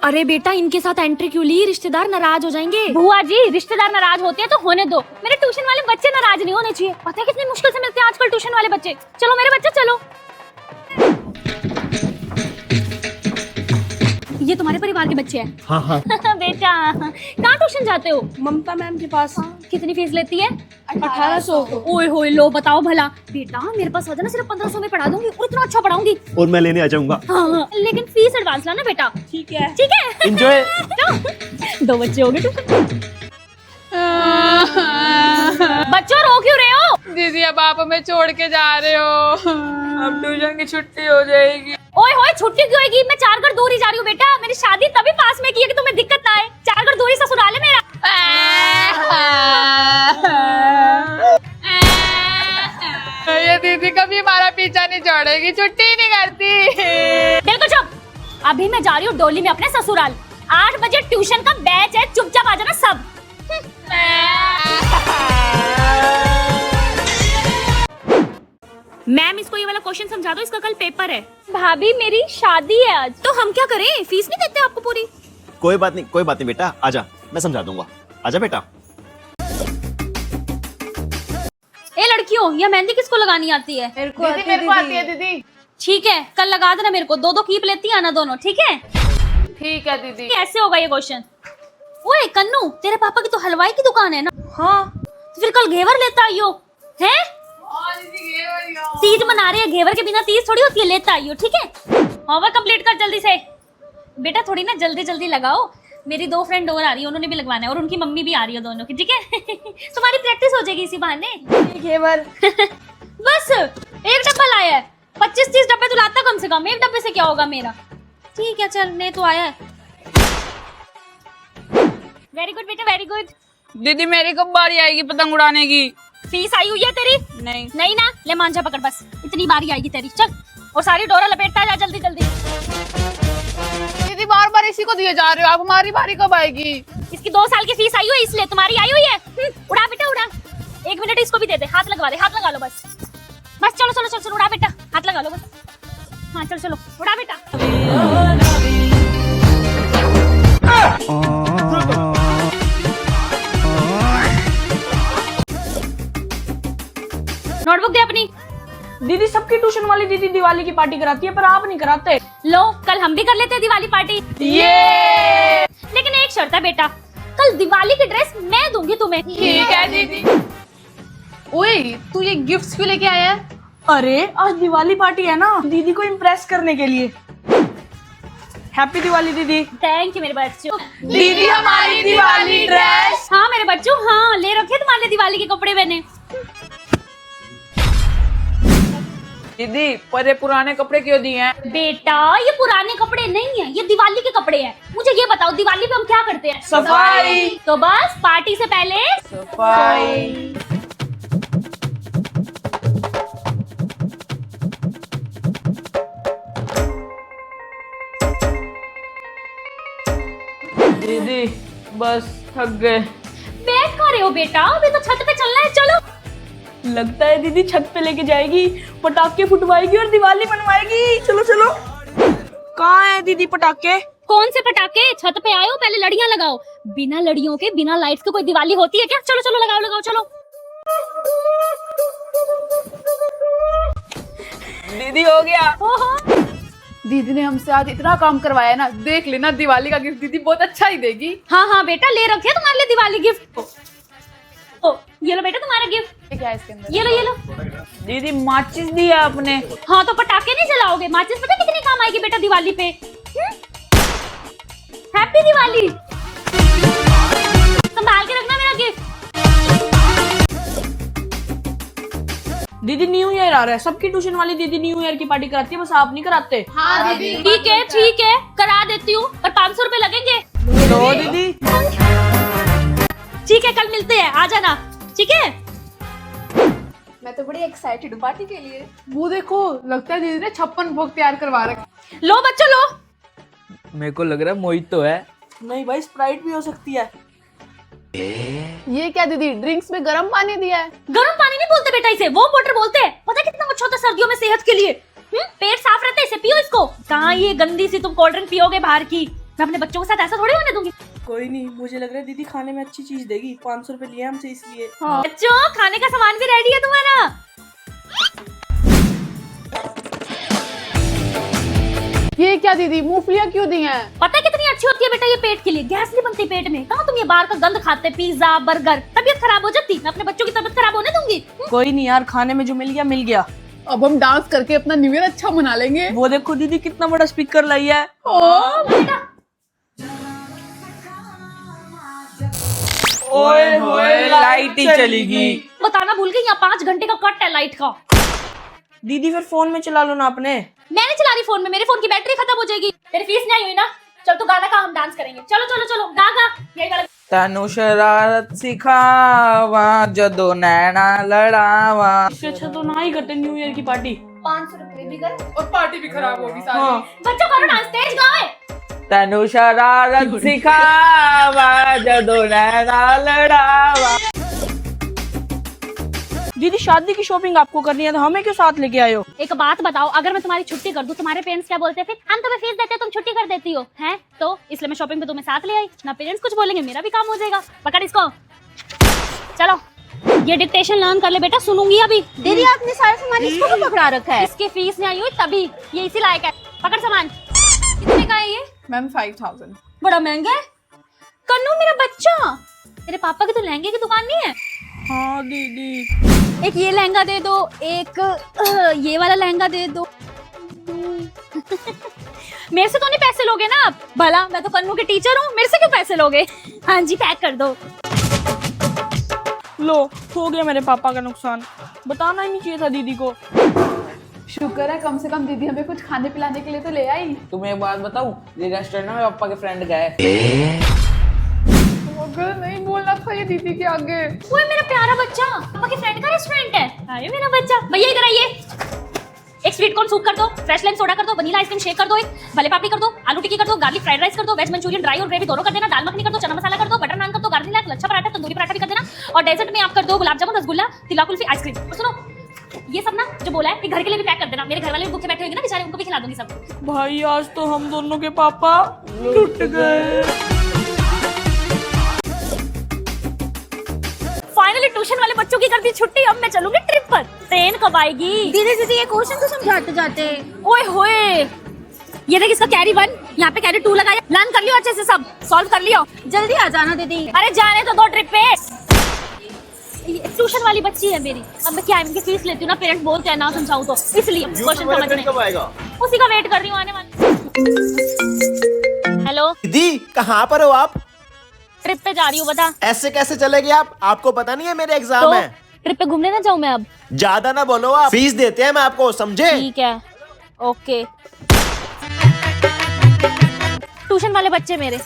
अरे बेटा इनके साथ एंट्री क्यों ली, रिश्तेदार नाराज हो जाएंगे। बुआ जी रिश्तेदार नाराज होते हैं तो होने दो, मेरे ट्यूशन वाले बच्चे नाराज नहीं होने चाहिए। पता है कितनी मुश्किल से मिलते हैं आजकल ट्यूशन वाले बच्चे। चलो मेरे बच्चे चलो। ये तुम्हारे परिवार के बच्चे हैं? हाँ हाँ। बेटा कहाँ ट्यूशन जाते हो? ममता मैम के पास। कितनी फीस लेती है? 1800। ओए होए लो बताओ भला। बेटा मेरे पास आ जाना, सिर्फ 1500 में पढ़ा दूंगी और इतना अच्छा पढ़ाऊंगी। और मैं लेने आ जाऊंगा। हाँ, लेकिन फीस एडवांस लाना बेटा। ठीक है। ठीक है एंजॉय। दो बच्चे हो गए ट्यूशन। बच्चों रो क्यों रहे हो? दीदी अब आप हमें छोड़ के जा रहे हो, अब ट्यूशन की छुट्टी हो जाएगी। ओए होए छुट्टी क्यों होगी? मैं 4 घर दूर ही जा रही हूँ बेटा। मेरी शादी तभी पास में की है कि तुम्हें दिक्कत ना आए। 4 घर दूर ही ससुराल है मेरा। ये दीदी कभी हमारा पीछा नहीं छोड़ेगी, छुट्टी ही नहीं करती। बिल्कुल चुप। अभी मैं जा रही हूँ डोली में अपने ससुराल। 8 बजे ट्यूशन का बैच है, चुपचाप आ जाना सब। मैम इसको ये वाला क्वेश्चन समझा दो, इसका कल पेपर है। भाभी मेरी शादी है आज। तो हम क्या करें, फीस नहीं देते आपको पूरी? कोई बात नहीं बेटा, आजा मैं समझा दूंगा। आजा बेटा। ए लड़कियों ये मेहंदी किसको लगानी आती है? मेरे को आती है दीदी। ठीक है कल लगा देना मेरे को। 2-2 कीप लेती है ना दोनों, ठीक है? ठीक है दीदी। कैसे होगा ये क्वेश्चन? ओए कन्नू तेरे पापा की तो हलवाई की दुकान है ना? हाँ तो फिर कल घेवर लेता आइयो। हैं? तीज मना रहे हैं, घेवर के बिना तीज थोड़ी होती है। लेता आइयो ठीक है? होमवर्क कंप्लीट कर जल्दी से। बेटा थोड़ी ना जल्दी जल्दी लगाओ। मेरी 2 फ्रेंड और आ रही है, उन्होंने भी लगवाना है और उनकी मम्मी भी आ रही है, दोनों की। ठीक है? तुम्हारी प्रैक्टिस हो जाएगी इसी बहाने। घेवर। बस एक डब्बा लाया है। 25-30 डब्बे तो लाता कम से कम। एक डब्बे से क्या होगा मेरा? ठीक है चल ने तो आया है। वेरी गुड बेटा वेरी गुड। दीदी मेरी कब बारी आएगी पतंग उड़ाने की? फीस आई हुई है तेरी? नहीं। नहीं ना, ले मांझा पकड़ बस। इतनी बारी आएगी तेरी। चल और सारी डोरा लपेटता जा जल्दी जल्दी। दीदी बार बार इसी को दिए जा रहे हो, अब हमारी बारी कब आएगी? इसकी 2 साल की फीस आई हुई है इसलिए। तुम्हारी आई हुई है? उड़ा बेटा उड़ा। 1 मिनट इसको भी दे दे। हाथ लगवा दे, हाथ लगा लो बस। बस चलो चलो चलो उड़ा बेटा, हाथ लगा लो बस। हाँ चलो चलो उड़ा बेटा। नोटबुक दे अपनी। दीदी सबकी ट्यूशन वाली दीदी दिवाली की पार्टी कराती है पर आप नहीं कराते। लो कल हम भी कर लेते हैं दिवाली पार्टी। ये लेकिन एक शर्त है बेटा, कल दिवाली की ड्रेस मैं दूंगी तुम्हें। ठीक है दीदी। ओए तू ये गिफ्ट्स क्यों लेके आया है? अरे आज दिवाली पार्टी है ना, दीदी को इम्प्रेस करने के लिए। हैप्पी दिवाली दीदी। थैंक यू मेरे बच्चों। दीदी हमारी दिवाली ड्रेस। हाँ मेरे बच्चों हाँ, ले रखे तुम्हारे दिवाली के कपड़े मैंने। दीदी पर ये पुराने कपड़े क्यों दिए हैं? बेटा ये पुराने कपड़े नहीं है, ये दिवाली के कपड़े हैं। मुझे ये बताओ दिवाली पे हम क्या करते हैं? सफाई। तो बस पार्टी से पहले सफाई। दीदी बस थक गए। बैठ कर रहे हो बेटा, अभी तो छत पे चलना है। चलो। लगता है दीदी छत पे लेके जाएगी, पटाखे फुटवाएगी और दिवाली मनवाएगी। चलो चलो। कहाँ है दीदी पटाखे? कौन से पटाखे? छत पे आए हो, पहले लड़ियां लगाओ। बिना लड़ियों के बिना लाइट्स के कोई दिवाली होती है क्या? चलो चलो लगाओ लगाओ चलो। दीदी हो गया। ओहो दीदी ने हमसे आज इतना काम करवाया ना, देख लेना दिवाली का गिफ्ट दीदी बहुत अच्छा ही देगी। हाँ हाँ बेटा ले रखे तुम्हारे लिए दिवाली गिफ्ट। ओ ये लो बेटा तुम्हारा गिफ्ट। क्या है इसके अंदर? ये लो ये लो। दीदी माचिस दिया आपने। हाँ तो पटाखे नहीं जलाओगे? माचिस पता कितनी काम आएगी बेटा दिवाली पे। हैप्पी दिवाली। संभाल के रखना मेरा गिफ्ट। दीदी न्यू ईयर आ रहा है, सबकी ट्यूशन वाली दीदी न्यू ईयर की पार्टी कराती है, बस आप नहीं कराते। हाँ दीदी। ठीक है करा देती हूँ, पर 500 रुपए लगेंगे। लो दीदी। ठीक है कल मिलते हैं, आ जाना। ठीक है? मैं तो बड़ी एक्साइटेड हूँ पार्टी के लिए। वो देखो लगता है दीदी ने 56 भोग तैयार करवा रखे। लो बच्चों लो। मेरे को लग रहा है मोहितो है। नहीं भाई स्प्राइट भी हो सकती है। ये क्या दीदी ड्रिंक्स में गर्म पानी दिया है? गर्म पानी नहीं बोलते बेटा इसे, वार्म वाटर बोलते हैं। पता है कितना अच्छा होता है सर्दियों में सेहत के लिए। पेट साफ रहता है, इसे पियो इसको। कहाँ ये गंदी सी तुम कोल्ड ड्रिंक पियोगे बाहर की? मैं अपने बच्चों के साथ ऐसा थोड़ी होने दूंगी। कोई नहीं, मुझे लग रहा है दीदी खाने में अच्छी चीज देगी। 500 रुपए लिए हमसे इसलिए। बच्चों खाने का सामान भी रेडी है तुम्हारा। ये क्या दीदी, मूंगफलियां क्यों दी हैं? पता है कितनी अच्छी होती है बेटा ये पेट के लिए, गैस नहीं बनती पेट में। कहाँ तुम ये बाहर का गंद खाते, पिज्जा बर्गर, तबीयत खराब हो जाती। मैं अपने बच्चों की तबीयत खराब होने दूंगी? कोई नहीं यार, खाने में जो मिल गया मिल गया। अब हम डांस करके अपना न्यू ईयर अच्छा मना लेंगे। वो देखो दीदी कितना बड़ा स्पीकर लाई है। ओए होए लाइट ही चली गई। बताना भूल गई, यहाँ 5 घंटे का कट है लाइट का। दीदी फिर फोन में चला लो ना अपने। मैं नहीं चला रही फोन में, मेरे फोन की बैटरी खत्म हो जाएगी। तेरी फीस नहीं आई हुई ना? चल तू गाना का, हम डांस करेंगे। चलो चलो चलो गा गा, यही गाना। तनु शरारत सिखावा जदो नैना लड़ावा। इससे अच्छा तो ना ही करते न्यू ईयर की पार्टी। 500 रुपए भी गए। और पार्टी भी खराब होगी सारी। हाँ। बच्चों करो डांस, तेज गाओ। तनु शरारत सिखावा जदो नैना लड़ावा। दीदी शादी की शॉपिंग आपको करनी है तो हमें क्यों साथ लेके आए हो? एक बात बताओ, अगर मैं तुम्हारी छुट्टी कर दूं, तुम्हारे पेरेंट्स क्या बोलते हैं? फिर हम तुम्हें फीस देते हैं, तुम छुट्टी कर देती हो, हैं? तो इसलिए मैं शॉपिंग पे तुम्हें साथ ले आई। ना पेरेंट्स कुछ बोलेंगे, मेरा भी काम हो जाएगा। पकड़ इसको, चलो। ये डिक्टेशन लर्न कर ले बेटा, सुनूंगी अभी। दीदी आपने सारा सामान इसको क्यों पकड़ा रखा है? इसकी फीस नहीं आई हुई तभी, ये इसी लायक है। पकड़ सामान। कितने का है ये? मैम 5000। बड़ा महंगा है। कन्नू मेरा बच्चा, तेरे पापा की तो लहंगे की दुकान नहीं है? हाँ दीदी। एक ये लहंगा दे दो, एक ये वाला लहंगा दे दो। मेरे से तो नहीं पैसे लोगे ना आप? भला मैं तो कन्नू के टीचर हूँ, मेरे से क्यों पैसे लोगे? हाँ जी, पैक कर दो। लो, हो गया मेरे पापा का नुकसान। बताना ही नहीं चाहिए था दीदी को। शुक्र है कम से कम दीदी हमें कुछ खाने पिलाने के लिए तो ले आई। तुम्हें एक बात बताऊं, ये रेस्टोरेंट में मेरे पापा के फ्रेंड गए। अगर नहीं बोलना था ये दीदी के आगे। वो है मेरा प्यारा बच्चा, पापा के फ्रेंड का रेस्टोरेंट है। अरे मेरा बच्चा, भैया इधर आइए। एक स्वीट कॉर्न सूप कर दो, फ्रेश लाइम सोडा कर दो, वनीला आइसक्रीम शेक कर दो, एक भले पापड़ी कर दो, आलू टिक्की कर दो, गार्लिक फ्राइड राइस कर दो, वेज मंचूरियन ड्राई और ग्रेवी दोनों कर देना, दाल मखनी कर दो, चना मसाला कर दो, बटर नान कर दो, गार्लिक नान, लच्छा पराठा, तंदूरी पराठा भी कर देना। और डेजर्ट में आप कर दो गुलाब जामुन, रसगुल्ला, तिला कुल्फी, आइसक्रीम। और सुनो, ये सब ना जो बोला है, ये घर के लिए भी पैक कर देना। मेरे घर वाले भी भूखे बैठे होंगे ना बेचारे, उनको भी खिला दूंगी सब। भाई आज तो हम दोनों के पापा टूट गए। फाइनली ट्यूशन वाले बच्चों की कर दी छुट्टी, अब मैं चलूंगी ट्रिप पर। ट्रेन कब आएगी? दीदी दीदी ये क्वेश्चन तो समझाते जाते। ओए होए, ये देख इसका कैरी 1, यहाँ पे कैरी 2 लगाया। लर्न कर लियो अच्छे से, सब सॉल्व कर लियो। जल्दी आ जाना दीदी। अरे जाने तो दो ट्रिप पे। ट्यूशन वाली बच्ची है मेरी, अब मैं क्या इनकी फीस लेती हूँ ना, पेरेंट्स बोलते हैं ना समझाऊँ तो, इसलिए क्वेश्चन समझने। कब आएगा? उसी का वेट कर रही हूँ, आने वाले। हेलो दीदी कहाँ पर हो आप? ट्रिप पे जा रही हूँ, बता। ऐसे कैसे चलेगी आप? आपको पता नहीं है मेरे एग्जाम तो है। ट्रिप पे घूमने ना जाऊँ मैं अब? ज्यादा ना बोलो, आप फीस देते हैं मैं आपको, समझे? ठीक है, ओके। ट्यूशन वाले बच्चे मेरे,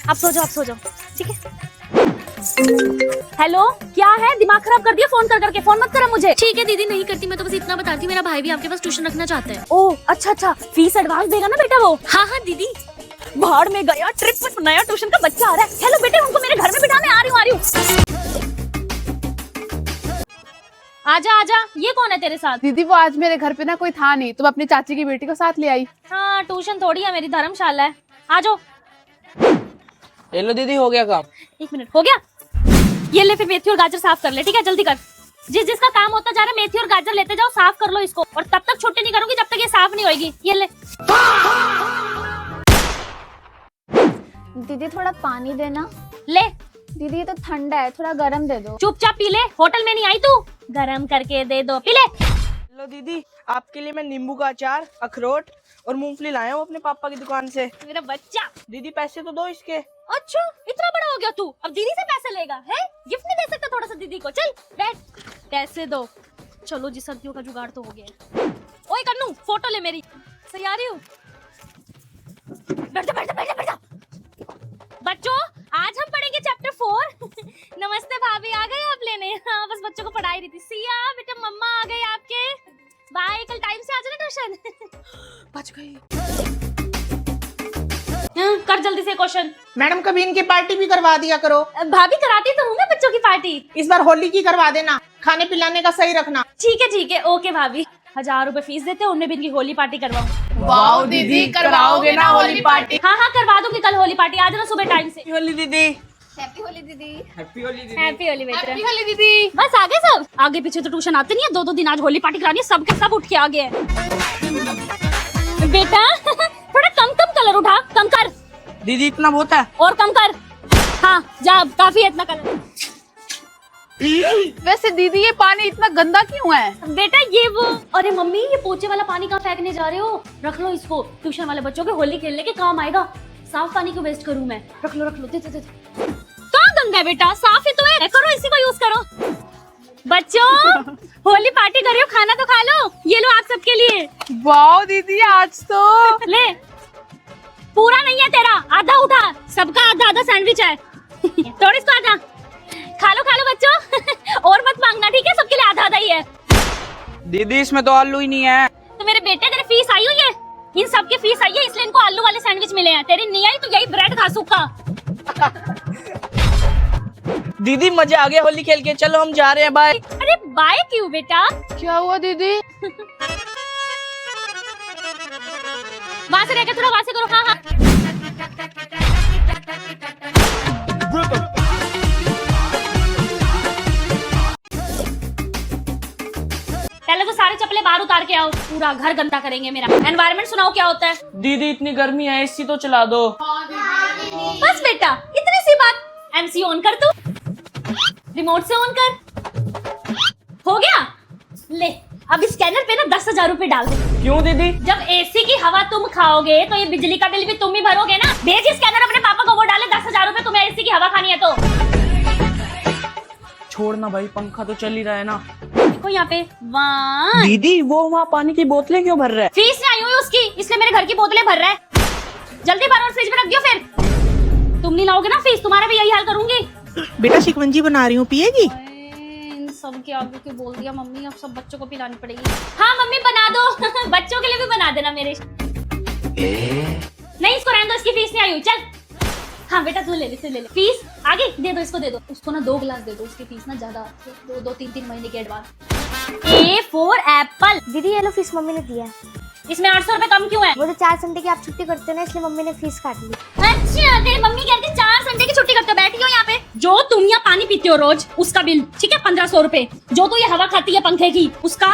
आप सो जाओ, आप सो जाओ, ठीक है। हेलो, क्या है? दिमाग खराब कर दिया फोन कर करके। फोन मत करो मुझे। ठीक है दीदी, नहीं करती। मैं तो बस इतना बताती हूँ, मेरा भाई भी आपके पास ट्यूशन रखना चाहता है। ओ अच्छा अच्छा, फीस एडवांस देगा ना बेटा वो? हाँ हाँ दीदी। भाड़ में गया, ट्रिप पर नया ट्यूशन का बच्चा आ रहा है। हेलो बेटे, उनको मेरे घर में बिठा, मैं आ रही हूँ। आजा आजा, ये कौन है तेरे साथ? दीदी वो आज मेरे घर पे ना कोई था नहीं, तो मैं अपनी चाची की बेटी को साथ ले आई। हाँ, ट्यूशन थोड़ी है, मेरी धर्मशाला है। आ जाओ। ये लो दीदी, हो गया काम। 1 मिनट, हो गया? ये ले, फिर मेथी और गाजर साफ कर ले, ठीक है? जल्दी कर। जिसका काम होता जा रहा है, मेथी और गाजर लेते जाओ, साफ कर लो इसको। और तब तक छुट्टी नहीं करूंगी जब तक ये साफ नहीं होगी। ये ले। दीदी थोड़ा पानी देना। ले दीदी ये तो ठंडा है, थोड़ा गर्म दे दो। चुपचाप पी ले, होटल में नहीं आई तू? गरम करके दे दो, पी ले। लो दीदी, आपके लिए मैं नींबू का अचार, अखरोट और मूंगफली लाया हूँ अपने पापा की दुकान से। मेरा बच्चा। दीदी पैसे तो दो इसके। अच्छा, इतना बड़ा हो गया तू, अब दीदी से पैसे लेगा है? गिफ्ट नहीं दे सकता थोड़ा सा दीदी को? चल बैठ, पैसे दो। चलो जी, सर्दियों का जुगाड़ तो हो गया। ओए कन्नू, फोटो ले मेरी। सही आ रही हूँ? बैठ जा बैठ जा बैठ जा बैठ जा। बच्चों, आज हम पढ़ेंगे चैप्टर 4। नमस्ते भाभी, आ गए आप लेने? हाँ, बस बच्चों को पढ़ाई रही थी। सिया बेटा, मम्मा आ गए आपके। बाय, कल टाइम से आ जाना ट्यूशन। बच गई। कर जल्दी से क्वेश्चन। मैडम कभी इनकी पार्टी भी करवा दिया करो। भाभी कराती तो हूँ मैं बच्चों की पार्टी। इस बार होली की करवा देना, खाने पिलाने का सही रखना। ठीक है ओके भाभी। 1000 रुपए फीस देते हैं, उनमें भी इनकी होली पार्टी करवाऊं। वाओ दीदी, करवाओगे ना होली पार्टी? हाँ हाँ करवा दूंगी, कल होली पार्टी आ जाना सुबह टाइम से। होली दीदी। हैप्पी होली दीदी। हैप्पी होली बेटा। हैप्पी होली दीदी। बस आ गए सब, आगे पीछे तो ट्यूशन आते नहीं है, 2-2 दिन आज होली पार्टी करानी है, सबके सब उठ के आ गए हैं। बेटा थोड़ा कम कलर उठा, कम कर दीदी इतना बहुत है। और कम कर। हाँ जा, अब काफी है इतना कलर। वैसे दीदी ये पानी इतना गंदा क्यों है? बेटा ये वो, अरे मम्मी ये पोछे वाला पानी कहाँ फेंकने जा रहे हो? रख लो इसको, ट्यूशन वाले बच्चों के होली खेलने के काम आएगा। साफ पानी को वेस्ट करूँ मैं? रख लो दे। कहाँ गंदा है बेटा, साफ ही तो है, करो इसी को यूज करो। बच्चों होली पार्टी कर रहे हो, खाना तो खा लो, ये लो आप सबके लिए। वाओ दीदी आज तो ले, पूरा नहीं है तेरा, आधा उठा, सबका आधा आधा सैंडविच है। थोड़ी इसको आधा खा लो बच्चों। और मत मांगना ठीक है, सबके लिए आधा आधा ही है। दीदी इसमें तो आलू ही नहीं है। तो मेरे बेटे तेरे फीस आई हुई है, इन सब की फीस आई है, इसलिए इनको आलू वाले सैंडविच मिले हैं। तेरी नहीं आई तो यही ब्रेड खा सूखा। दीदी मजा आ गया होली खेल के, चलो हम जा रहे हैं, बाय। अरे बाय क्यों बेटा? क्या हुआ दीदी? वहां से रहकर थोड़ा वहां से करो। हाँ पहले तो सारे चप्पलें बाहर उतार के आओ, पूरा घर गंदा करेंगे मेरा। एनवायरनमेंट सुनाओ क्या होता है? दीदी इतनी गर्मी है, एसी तो चला दो। बस बेटा इतनी सी बात। एमसी ऑन कर तू, रिमोट से ऑन कर। हो गया? ले अब स्कैनर पे ना 10,000 रुपए डाल दे। क्यों दीदी? जब एसी की हवा तुम खाओगे तो ये बिजली का बिल भी तुम ही भरोगे ना। भेज स्कैनर अपने पापा को, वो डाले 10,000 रुपए, तुम्हें एसी की हवा खानी है तो। छोड़ना भाई, पंखा तो चल ही रहा है ना। देखो यहाँ पे वहाँ दीदी वो वहाँ पानी की बोतलें क्यों भर रहा है? फीस नहीं आई हुई उसकी, इसलिए मेरे घर की बोतलें भर रहा है। जल्दी भरो और फ्रिज में रख दियो। फिर तुम नहीं लाओगे ना फीस, तुम्हारा भी यही हाल करूंगी। बेटा शिकंजी बना रही हूँ, पिएगी? इन सब के आगे क्यों बोल दिया मम्मी, अब सब बच्चों को पिलानी पड़ेगी। हाँ मम्मी बना दो। बच्चों के लिए भी बना देना मेरे। नहीं इसको रहने दो, इसकी फीस नहीं आई हुई। चल हाँ बेटा तू ले ले फीस, आगे दे दो इसको, दे दो उसको ना 2 गिलास दे दो, उसकी फीस ना ज्यादा, 2-3 महीने के एडवांस। A for Apple. दीदी ये लो फीस मम्मी ने दिया है। इसमें 800 रुपए कम क्यों है? वो तो 4 संडे की आप छुट्टी करते हो ना, इसलिए मम्मी ने फीस काट ली। अच्छा तेरी मम्मी कहती 4 संडे की छुट्टी करते हो। बैठी हो यहाँ पे, जो तुम यहाँ पानी पीते हो रोज उसका बिल ठीक है 1500 रुपए, जो तू ये हवा खाती है पंखे की उसका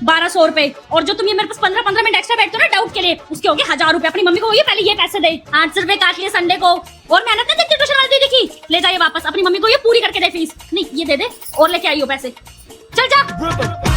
1200 रुपए, और जो तुम ये मेरे पास 15-15 मिनट एक्स्ट्रा बैठते हो ना डाउट के लिए, उसके हो गए 1000 रुपए। अपनी मम्मी को ये पहले ये पैसे दे, 800 रुपए काट लिए संडे को। और मेहनत नहीं देखती ट्यूशन वाली दीदी की, ले जाइए वापस, अपनी मम्मी को ये पूरी करके दे फीस। नहीं ये दे दे और लेके आई हो पैसे, चल जा।